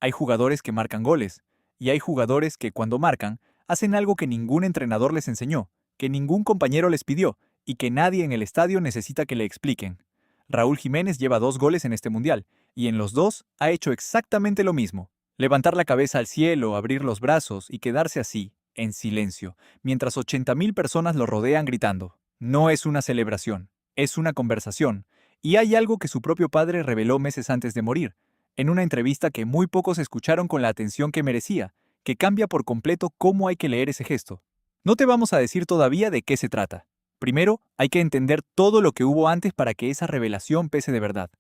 Hay jugadores que marcan goles, y hay jugadores que, cuando marcan, hacen algo que ningún entrenador les enseñó, que ningún compañero les pidió, y que nadie en el estadio necesita que le expliquen. Raúl Jiménez lleva 2 goles en este mundial, y en los dos ha hecho exactamente lo mismo. Levantar la cabeza al cielo, abrir los brazos y quedarse así, en silencio, mientras 80.000 personas lo rodean gritando. No es una celebración, es una conversación, y hay algo que su propio padre reveló meses antes de morir, en una entrevista que muy pocos escucharon con la atención que merecía, que cambia por completo cómo hay que leer ese gesto. No te vamos a decir todavía de qué se trata. Primero, hay que entender todo lo que hubo antes para que esa revelación pese de verdad.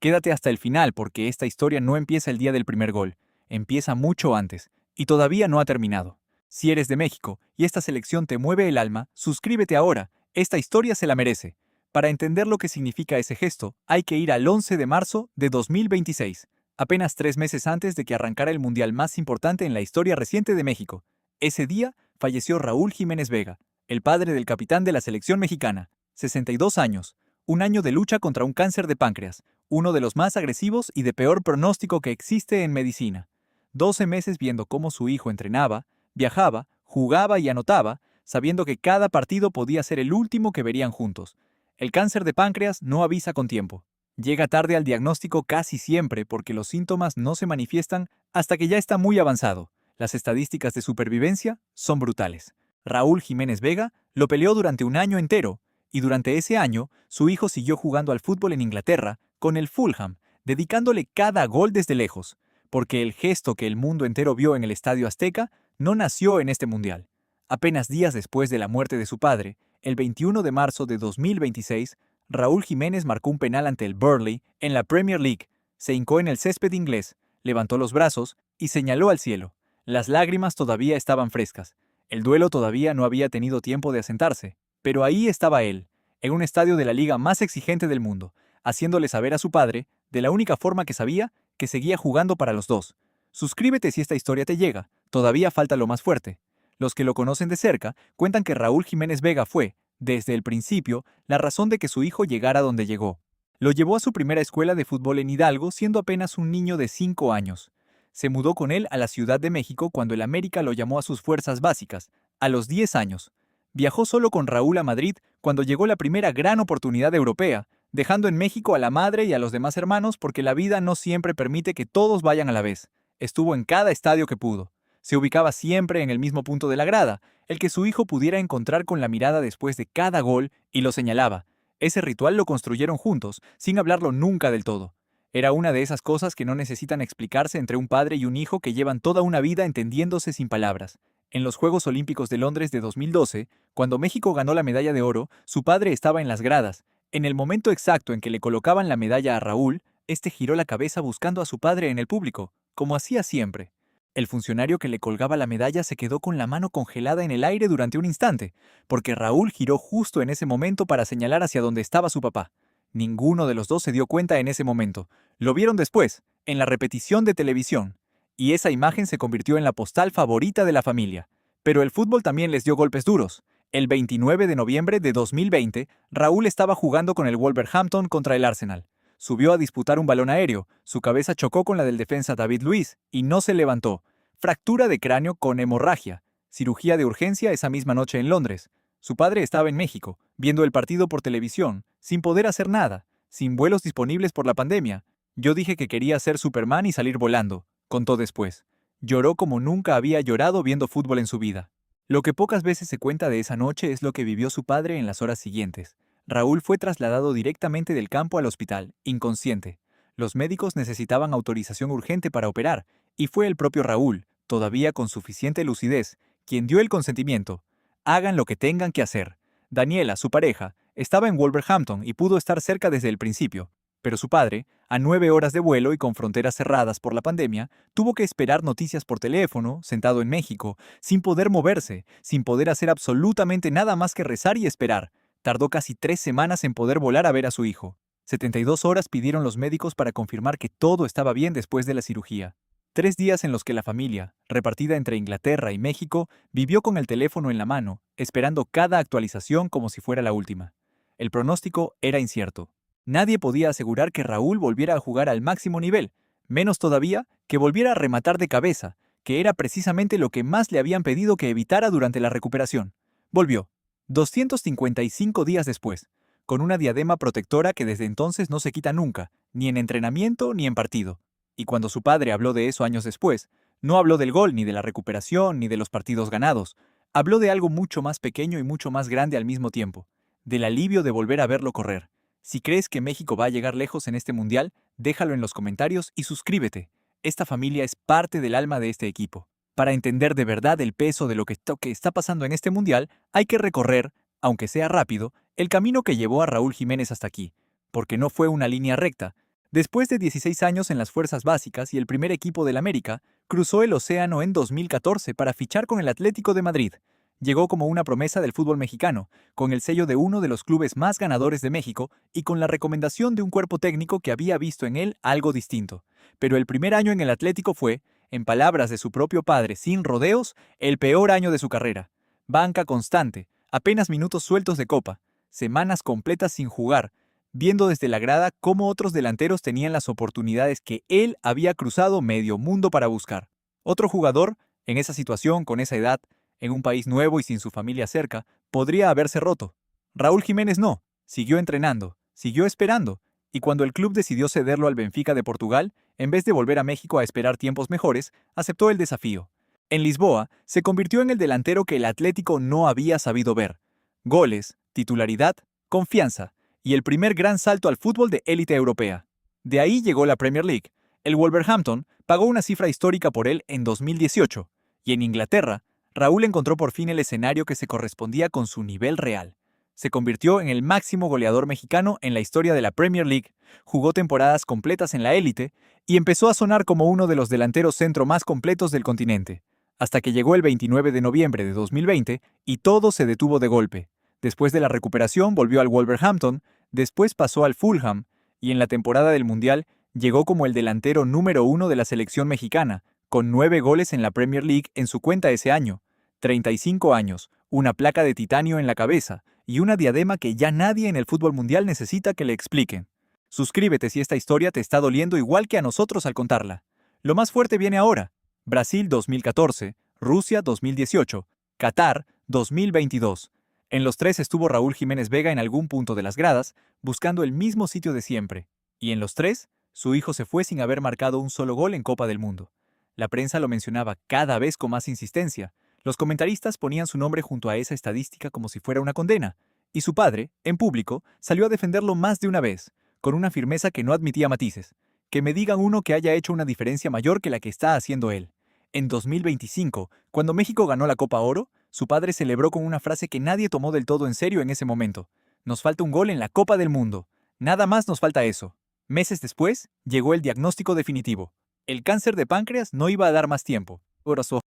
Quédate hasta el final porque esta historia no empieza el día del primer gol, empieza mucho antes, y todavía no ha terminado. Si eres de México y esta selección te mueve el alma, suscríbete ahora, esta historia se la merece. Para entender lo que significa ese gesto, hay que ir al 11 de marzo de 2026, apenas 3 meses antes de que arrancara el mundial más importante en la historia reciente de México. Ese día falleció Raúl Jiménez Vega, el padre del capitán de la selección mexicana, 62 años, un año de lucha contra un cáncer de páncreas, uno de los más agresivos y de peor pronóstico que existe en medicina. 12 meses viendo cómo su hijo entrenaba, viajaba, jugaba y anotaba, sabiendo que cada partido podía ser el último que verían juntos. El cáncer de páncreas no avisa con tiempo. Llega tarde al diagnóstico casi siempre porque los síntomas no se manifiestan hasta que ya está muy avanzado. Las estadísticas de supervivencia son brutales. Raúl Jiménez Vega lo peleó durante un año entero, y durante ese año su hijo siguió jugando al fútbol en Inglaterra con el Fulham, dedicándole cada gol desde lejos, porque el gesto que el mundo entero vio en el Estadio Azteca no nació en este mundial. Apenas días después de la muerte de su padre, el 21 de marzo de 2026, Raúl Jiménez marcó un penal ante el Burnley en la Premier League, se hincó en el césped inglés, levantó los brazos y señaló al cielo. Las lágrimas todavía estaban frescas. El duelo todavía no había tenido tiempo de asentarse, pero ahí estaba él, en un estadio de la liga más exigente del mundo, haciéndole saber a su padre, de la única forma que sabía, que seguía jugando para los dos. Suscríbete si esta historia te llega, todavía falta lo más fuerte. Los que lo conocen de cerca cuentan que Raúl Jiménez Vega fue, desde el principio, la razón de que su hijo llegara donde llegó. Lo llevó a su primera escuela de fútbol en Hidalgo siendo apenas un niño de 5 años. Se mudó con él a la Ciudad de México cuando el América lo llamó a sus fuerzas básicas, a los 10 años. Viajó solo con Raúl a Madrid cuando llegó la primera gran oportunidad europea, dejando en México a la madre y a los demás hermanos porque la vida no siempre permite que todos vayan a la vez. Estuvo en cada estadio que pudo. Se ubicaba siempre en el mismo punto de la grada, el que su hijo pudiera encontrar con la mirada después de cada gol, y lo señalaba. Ese ritual lo construyeron juntos, sin hablarlo nunca del todo. Era una de esas cosas que no necesitan explicarse entre un padre y un hijo que llevan toda una vida entendiéndose sin palabras. En los Juegos Olímpicos de Londres de 2012, cuando México ganó la medalla de oro, su padre estaba en las gradas. En el momento exacto en que le colocaban la medalla a Raúl, este giró la cabeza buscando a su padre en el público, como hacía siempre. El funcionario que le colgaba la medalla se quedó con la mano congelada en el aire durante un instante, porque Raúl giró justo en ese momento para señalar hacia donde estaba su papá. Ninguno de los dos se dio cuenta en ese momento. Lo vieron después, en la repetición de televisión, y esa imagen se convirtió en la postal favorita de la familia. Pero el fútbol también les dio golpes duros. El 29 de noviembre de 2020, Raúl estaba jugando con el Wolverhampton contra el Arsenal. Subió a disputar un balón aéreo, su cabeza chocó con la del defensa David Luiz y no se levantó. Fractura de cráneo con hemorragia. Cirugía de urgencia esa misma noche en Londres. Su padre estaba en México, viendo el partido por televisión, sin poder hacer nada, sin vuelos disponibles por la pandemia. Yo dije que quería ser Superman y salir volando, contó después. Lloró como nunca había llorado viendo fútbol en su vida. Lo que pocas veces se cuenta de esa noche es lo que vivió su padre en las horas siguientes. Raúl fue trasladado directamente del campo al hospital, inconsciente. Los médicos necesitaban autorización urgente para operar, y fue el propio Raúl, todavía con suficiente lucidez, quien dio el consentimiento. Hagan lo que tengan que hacer. Daniela, su pareja, estaba en Wolverhampton y pudo estar cerca desde el principio, pero su padre, a 9 horas de vuelo y con fronteras cerradas por la pandemia, tuvo que esperar noticias por teléfono, sentado en México, sin poder moverse, sin poder hacer absolutamente nada más que rezar y esperar. Tardó casi 3 semanas en poder volar a ver a su hijo. 72 horas pidieron los médicos para confirmar que todo estaba bien después de la cirugía. 3 días en los que la familia, repartida entre Inglaterra y México, vivió con el teléfono en la mano, esperando cada actualización como si fuera la última. El pronóstico era incierto. Nadie podía asegurar que Raúl volviera a jugar al máximo nivel, Menos todavía que volviera a rematar de cabeza, que era precisamente lo que más le habían pedido que evitara durante la recuperación. Volvió, 255 días después, con una diadema protectora que desde entonces no se quita nunca, ni en entrenamiento ni en partido. Y cuando su padre habló de eso años después, no habló del gol, ni de la recuperación, ni de los partidos ganados. Habló de algo mucho más pequeño y mucho más grande al mismo tiempo, del alivio de volver a verlo correr. Si crees que México va a llegar lejos en este mundial, déjalo en los comentarios y suscríbete. Esta familia es parte del alma de este equipo. Para entender de verdad el peso de lo que está pasando en este mundial, hay que recorrer, aunque sea rápido, el camino que llevó a Raúl Jiménez hasta aquí, porque no fue una línea recta. Después de 16 años en las fuerzas básicas y el primer equipo del América, cruzó el océano en 2014 para fichar con el Atlético de Madrid. Llegó como una promesa del fútbol mexicano, con el sello de uno de los clubes más ganadores de México y con la recomendación de un cuerpo técnico que había visto en él algo distinto. Pero el primer año en el Atlético fue, en palabras de su propio padre, sin rodeos, el peor año de su carrera. Banca constante, apenas minutos sueltos de copa, semanas completas sin jugar, viendo desde la grada cómo otros delanteros tenían las oportunidades que él había cruzado medio mundo para buscar. Otro jugador, en esa situación, con esa edad, en un país nuevo y sin su familia cerca, podría haberse roto. Raúl Jiménez no, siguió entrenando, siguió esperando, y cuando el club decidió cederlo al Benfica de Portugal, en vez de volver a México a esperar tiempos mejores, aceptó el desafío. En Lisboa, se convirtió en el delantero que el Atlético no había sabido ver. Goles, titularidad, confianza, y el primer gran salto al fútbol de élite europea. De ahí llegó la Premier League. El Wolverhampton pagó una cifra histórica por él en 2018, y en Inglaterra, Raúl encontró por fin el escenario que se correspondía con su nivel real. Se convirtió en el máximo goleador mexicano en la historia de la Premier League, jugó temporadas completas en la élite y empezó a sonar como uno de los delanteros centro más completos del continente, hasta que llegó el 29 de noviembre de 2020 y todo se detuvo de golpe. Después de la recuperación volvió al Wolverhampton, después pasó al Fulham y en la temporada del Mundial llegó como el delantero número 1 de la selección mexicana, con 9 goles en la Premier League en su cuenta ese año. 35 años, una placa de titanio en la cabeza y una diadema que ya nadie en el fútbol mundial necesita que le expliquen. Suscríbete si esta historia te está doliendo igual que a nosotros al contarla. Lo más fuerte viene ahora. Brasil 2014, Rusia 2018, Qatar 2022. En los tres estuvo Raúl Jiménez Vega en algún punto de las gradas, buscando el mismo sitio de siempre. Y en los tres, su hijo se fue sin haber marcado un solo gol en Copa del Mundo. La prensa lo mencionaba cada vez con más insistencia. Los comentaristas ponían su nombre junto a esa estadística como si fuera una condena. Y su padre, en público, salió a defenderlo más de una vez, con una firmeza que no admitía matices. Que me digan uno que haya hecho una diferencia mayor que la que está haciendo él. En 2025, cuando México ganó la Copa Oro, su padre celebró con una frase que nadie tomó del todo en serio en ese momento. Nos falta un gol en la Copa del Mundo. Nada más nos falta eso. Meses después, llegó el diagnóstico definitivo. El cáncer de páncreas no iba a dar más tiempo.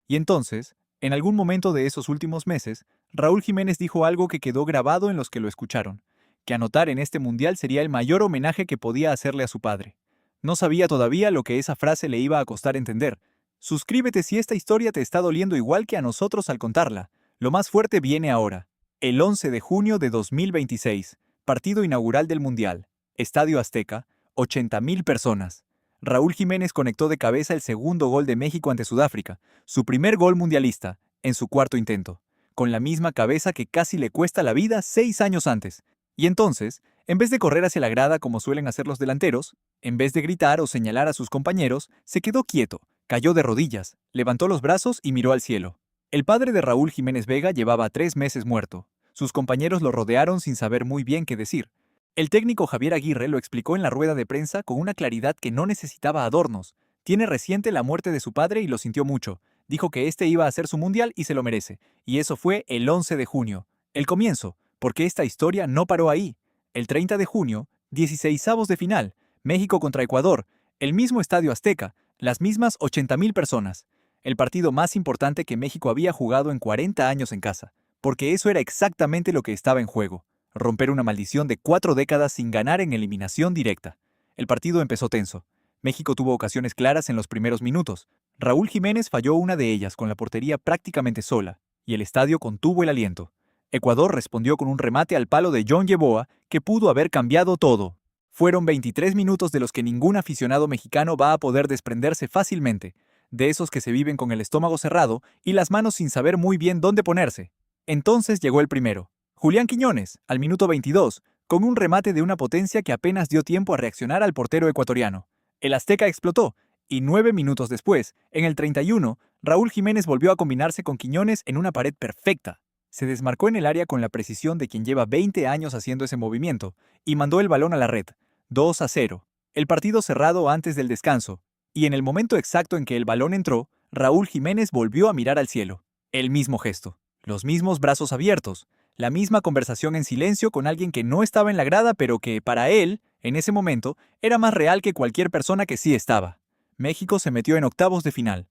Y entonces, en algún momento de esos últimos meses, Raúl Jiménez dijo algo que quedó grabado en los que lo escucharon, que anotar en este mundial sería el mayor homenaje que podía hacerle a su padre. No sabía todavía lo que esa frase le iba a costar entender. Suscríbete si esta historia te está doliendo igual que a nosotros al contarla. Lo más fuerte viene ahora. El 11 de junio de 2026, partido inaugural del Mundial. Estadio Azteca, 80,000 personas. Raúl Jiménez conectó de cabeza el segundo gol de México ante Sudáfrica, su primer gol mundialista, en su cuarto intento, con la misma cabeza que casi le cuesta la vida 6 años antes. Y entonces, en vez de correr hacia la grada como suelen hacer los delanteros, en vez de gritar o señalar a sus compañeros, se quedó quieto, cayó de rodillas, levantó los brazos y miró al cielo. El padre de Raúl Jiménez Vega llevaba 3 meses muerto. Sus compañeros lo rodearon sin saber muy bien qué decir. El técnico Javier Aguirre lo explicó en la rueda de prensa con una claridad que no necesitaba adornos. Tiene reciente la muerte de su padre y lo sintió mucho. Dijo que este iba a ser su mundial y se lo merece. Y eso fue el 11 de junio. El comienzo, porque esta historia no paró ahí. El 30 de junio, 16avos de final, México contra Ecuador, el mismo Estadio Azteca, las mismas 80,000 personas. El partido más importante que México había jugado en 40 años en casa, porque eso era exactamente lo que estaba en juego. Romper una maldición de 4 décadas sin ganar en eliminación directa. El partido empezó tenso. México tuvo ocasiones claras en los primeros minutos. Raúl Jiménez falló una de ellas con la portería prácticamente sola, y el estadio contuvo el aliento. Ecuador respondió con un remate al palo de John Yeboah que pudo haber cambiado todo. Fueron 23 minutos de los que ningún aficionado mexicano va a poder desprenderse fácilmente, de esos que se viven con el estómago cerrado y las manos sin saber muy bien dónde ponerse. Entonces llegó el primero, Julián Quiñones, al minuto 22, con un remate de una potencia que apenas dio tiempo a reaccionar al portero ecuatoriano. El Azteca explotó, y 9 minutos después, en el 31, Raúl Jiménez volvió a combinarse con Quiñones en una pared perfecta. Se desmarcó en el área con la precisión de quien lleva 20 años haciendo ese movimiento, y mandó el balón a la red. 2-0. El partido cerrado antes del descanso, y en el momento exacto en que el balón entró, Raúl Jiménez volvió a mirar al cielo. El mismo gesto, los mismos brazos abiertos, la misma conversación en silencio con alguien que no estaba en la grada pero que, para él, en ese momento, era más real que cualquier persona que sí estaba. México se metió en octavos de final.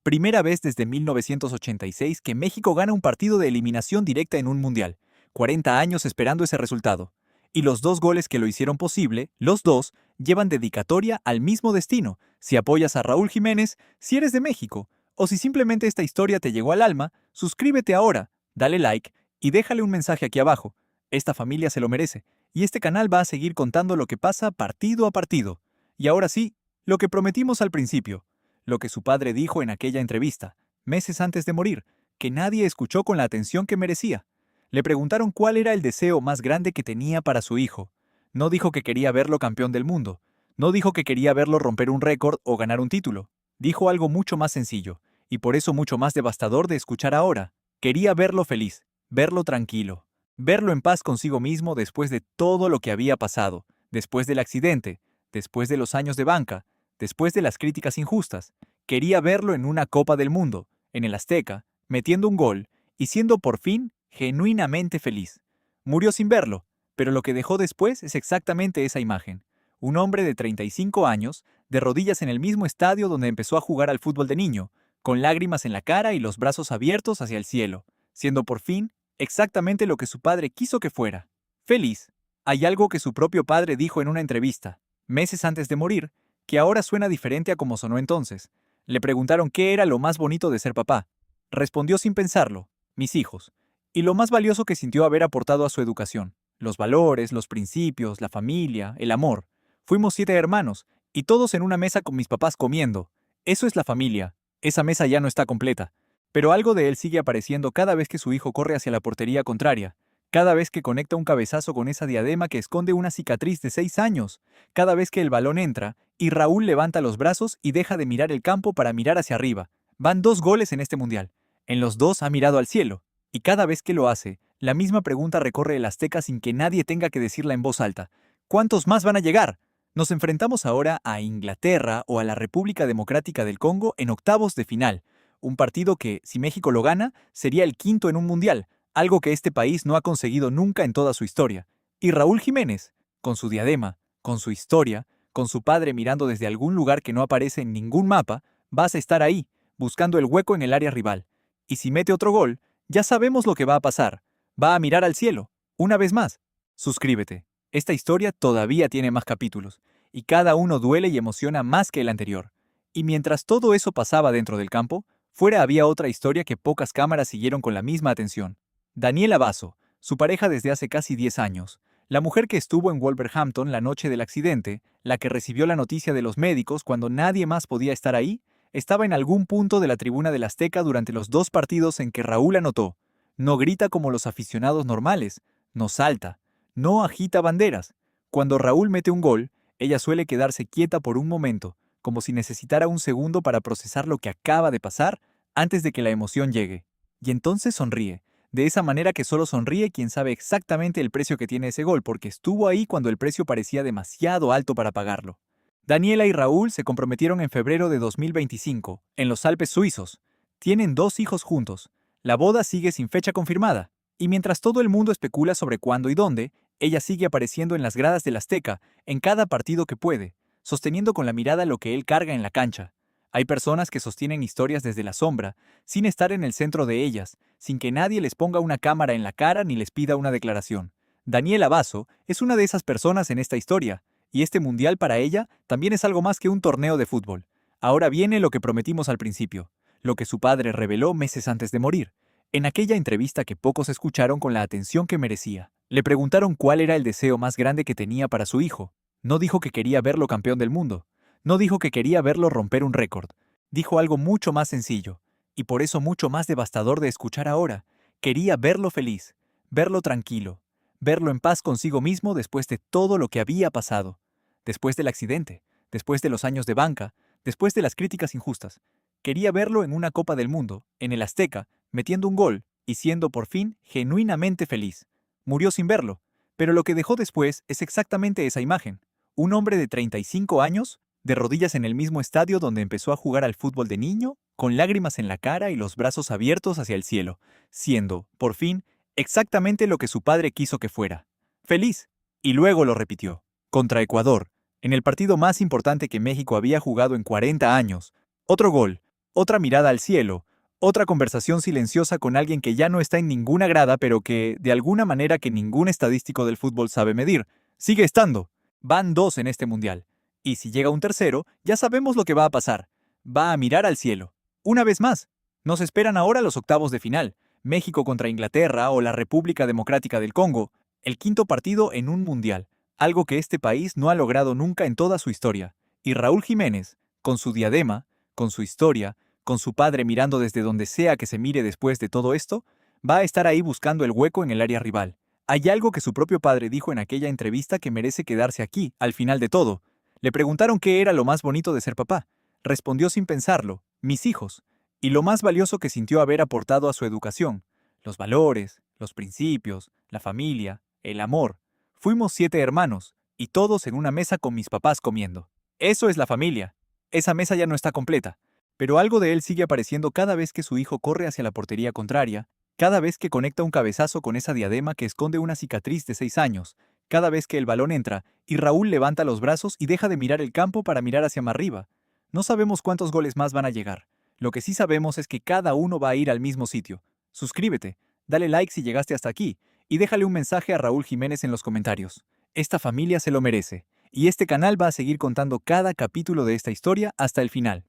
Primera vez desde 1986 que México gana un partido de eliminación directa en un mundial. 40 años esperando ese resultado. Y los 2 goles que lo hicieron posible, los 2, llevan dedicatoria al mismo destino. Si apoyas a Raúl Jiménez, si eres de México, o si simplemente esta historia te llegó al alma, suscríbete ahora, dale like y déjale un mensaje aquí abajo. Esta familia se lo merece, y este canal va a seguir contando lo que pasa partido a partido. Y ahora sí, lo que prometimos al principio, lo que su padre dijo en aquella entrevista, meses antes de morir, que nadie escuchó con la atención que merecía. Le preguntaron cuál era el deseo más grande que tenía para su hijo. No dijo que quería verlo campeón del mundo. No dijo que quería verlo romper un récord o ganar un título. Dijo algo mucho más sencillo, y por eso mucho más devastador de escuchar ahora. Quería verlo feliz, verlo tranquilo, verlo en paz consigo mismo después de todo lo que había pasado, después del accidente, después de los años de banca, después de las críticas injustas. Quería verlo en una Copa del Mundo, en el Azteca, metiendo un gol y siendo por fin genuinamente feliz. Murió sin verlo, pero lo que dejó después es exactamente esa imagen. Un hombre de 35 años, de rodillas en el mismo estadio donde empezó a jugar al fútbol de niño, con lágrimas en la cara y los brazos abiertos hacia el cielo, siendo por fin exactamente lo que su padre quiso que fuera. Feliz. Hay algo que su propio padre dijo en una entrevista, meses antes de morir, que ahora suena diferente a como sonó entonces. Le preguntaron qué era lo más bonito de ser papá. Respondió sin pensarlo, mis hijos. Y lo más valioso que sintió haber aportado a su educación, los valores, los principios, la familia, el amor. Fuimos 7 hermanos, y todos en una mesa con mis papás comiendo. Eso es la familia. Esa mesa ya no está completa. Pero algo de él sigue apareciendo cada vez que su hijo corre hacia la portería contraria, cada vez que conecta un cabezazo con esa diadema que esconde una cicatriz de 6 años, cada vez que el balón entra, y Raúl levanta los brazos y deja de mirar el campo para mirar hacia arriba. Van 2 goles en este mundial. En los 2 ha mirado al cielo. Y cada vez que lo hace, la misma pregunta recorre el Azteca sin que nadie tenga que decirla en voz alta. ¿Cuántos más van a llegar? Nos enfrentamos ahora a Inglaterra o a la República Democrática del Congo en octavos de final. Un partido que, si México lo gana, sería el 5º en un mundial, algo que este país no ha conseguido nunca en toda su historia. Y Raúl Jiménez, con su diadema, con su historia, con su padre mirando desde algún lugar que no aparece en ningún mapa, vas a estar ahí, buscando el hueco en el área rival. Y si mete otro gol, ya sabemos lo que va a pasar. Va a mirar al cielo. Una vez más. Suscríbete. Esta historia todavía tiene más capítulos, y cada uno duele y emociona más que el anterior. Y mientras todo eso pasaba dentro del campo, fuera había otra historia que pocas cámaras siguieron con la misma atención. Daniela Basso, su pareja desde hace casi 10 años, la mujer que estuvo en Wolverhampton la noche del accidente, la que recibió la noticia de los médicos cuando nadie más podía estar ahí, estaba en algún punto de la tribuna del Azteca durante los 2 partidos en que Raúl anotó. No grita como los aficionados normales, no salta, no agita banderas. Cuando Raúl mete un gol, ella suele quedarse quieta por un momento, como si necesitara un segundo para procesar lo que acaba de pasar antes de que la emoción llegue. Y entonces sonríe, de esa manera que solo sonríe quien sabe exactamente el precio que tiene ese gol, porque estuvo ahí cuando el precio parecía demasiado alto para pagarlo. Daniela y Raúl se comprometieron en febrero de 2025, en los Alpes suizos. Tienen 2 hijos juntos. La boda sigue sin fecha confirmada, y mientras todo el mundo especula sobre cuándo y dónde, ella sigue apareciendo en las gradas del Azteca, en cada partido que puede, sosteniendo con la mirada lo que él carga en la cancha. Hay personas que sostienen historias desde la sombra, sin estar en el centro de ellas, sin que nadie les ponga una cámara en la cara ni les pida una declaración. Daniela Basso es una de esas personas en esta historia, y este mundial para ella también es algo más que un torneo de fútbol. Ahora viene lo que prometimos al principio, lo que su padre reveló meses antes de morir. En aquella entrevista que pocos escucharon con la atención que merecía, le preguntaron cuál era el deseo más grande que tenía para su hijo. No dijo que quería verlo campeón del mundo. No dijo que quería verlo romper un récord. Dijo algo mucho más sencillo, y por eso mucho más devastador de escuchar ahora. Quería verlo feliz, verlo tranquilo, verlo en paz consigo mismo después de todo lo que había pasado. Después del accidente, después de los años de banca, después de las críticas injustas. Quería verlo en una Copa del Mundo, en el Azteca, metiendo un gol y siendo por fin genuinamente feliz. Murió sin verlo, pero lo que dejó después es exactamente esa imagen. Un hombre de 35 años, de rodillas en el mismo estadio donde empezó a jugar al fútbol de niño, con lágrimas en la cara y los brazos abiertos hacia el cielo, siendo, por fin, exactamente lo que su padre quiso que fuera. Feliz. Y luego lo repitió. Contra Ecuador, en el partido más importante que México había jugado en 40 años. Otro gol, otra mirada al cielo, otra conversación silenciosa con alguien que ya no está en ninguna grada, pero que, de alguna manera que ningún estadístico del fútbol sabe medir, sigue estando. Van dos en este mundial. Y si llega un tercero, ya sabemos lo que va a pasar. Va a mirar al cielo. Una vez más. Nos esperan ahora los octavos de final. México contra Inglaterra o la República Democrática del Congo. El quinto partido en un mundial. Algo que este país no ha logrado nunca en toda su historia. Y Raúl Jiménez, con su diadema, con su historia, con su padre mirando desde donde sea que se mire después de todo esto, va a estar ahí buscando el hueco en el área rival. Hay algo que su propio padre dijo en aquella entrevista que merece quedarse aquí, al final de todo. Le preguntaron qué era lo más bonito de ser papá. Respondió sin pensarlo, mis hijos, y lo más valioso que sintió haber aportado a su educación, los valores, los principios, la familia, el amor. Fuimos 7 hermanos, y todos en una mesa con mis papás comiendo. Eso es la familia. Esa mesa ya no está completa, pero algo de él sigue apareciendo cada vez que su hijo corre hacia la portería contraria, cada vez que conecta un cabezazo con esa diadema que esconde una cicatriz de 6 años, cada vez que el balón entra y Raúl levanta los brazos y deja de mirar el campo para mirar hacia más arriba. No sabemos cuántos goles más van a llegar. Lo que sí sabemos es que cada uno va a ir al mismo sitio. Suscríbete, dale like si llegaste hasta aquí y déjale un mensaje a Raúl Jiménez en los comentarios. Esta familia se lo merece, y este canal va a seguir contando cada capítulo de esta historia hasta el final.